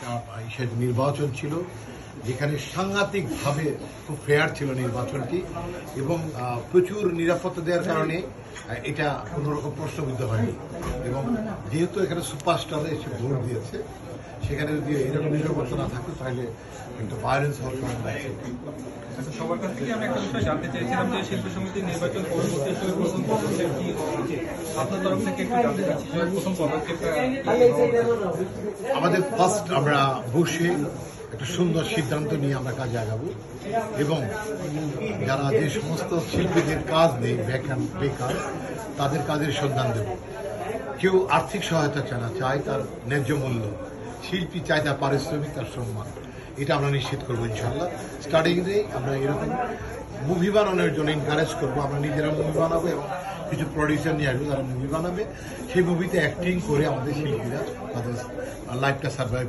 একটা নির্বাচন ছিল, যেখানে সাংঘাতিকভাবে খুব ফেয়ার ছিল নির্বাচনটি, এবং প্রচুর নিরাপত্তা দেওয়ার কারণে এটা কোনোরকম প্রশ্নবিদ্ধ হয়নি। এবং যেহেতু এখানে সুপারস্টাররা এসে ভোট দিয়েছে, সেখানে যদি এরকম নিরাপত্তা না থাকতো তাহলে একটা ভায়োলেন্স হওয়ার সম্ভাবনা আছে। সবার কাছ থেকে আমি একটা বিষয় জানতে চাইছিলাম যে শিল্পী সমিতির নির্বাচন পরবর্তী হিসেবে প্রথম পদক্ষেপ কি হওয়া উচিত? আপনার তরফ থেকে একটু জানতে চাচ্ছি যে প্রথম পদক্ষেপটা আমাদের ফার্স্ট আমরা বসে একটা সুন্দর সিদ্ধান্ত নিয়ে আমরা কাজে আগাবো, এবং যারা যে সমস্ত শিল্পীদের কাজ নেই, বেকার, তাদের কাজের সন্ধান দেব। কেউ আর্থিক সহায়তা চায় না, চায় তার ন্যায্য মূল্য। শিল্পী চায় তার পারিশ্রমিক, তার সম্মান। এটা আমরা নিশ্চিত করবো ইনশাল্লাহ। স্টার্টিংয়ে আমরা এরকম মুভি বানানোর জন্য এনকারেজ করবো। আমরা নিজেরা মুভি বানাবো এবং কিছু প্রডিউসার নিয়ে আসবো, তারা মুভি বানাবে। সেই মুভিতে অ্যাক্টিং করে আমাদের শিল্পীরা তাদের লাইফটা সার্ভাইভ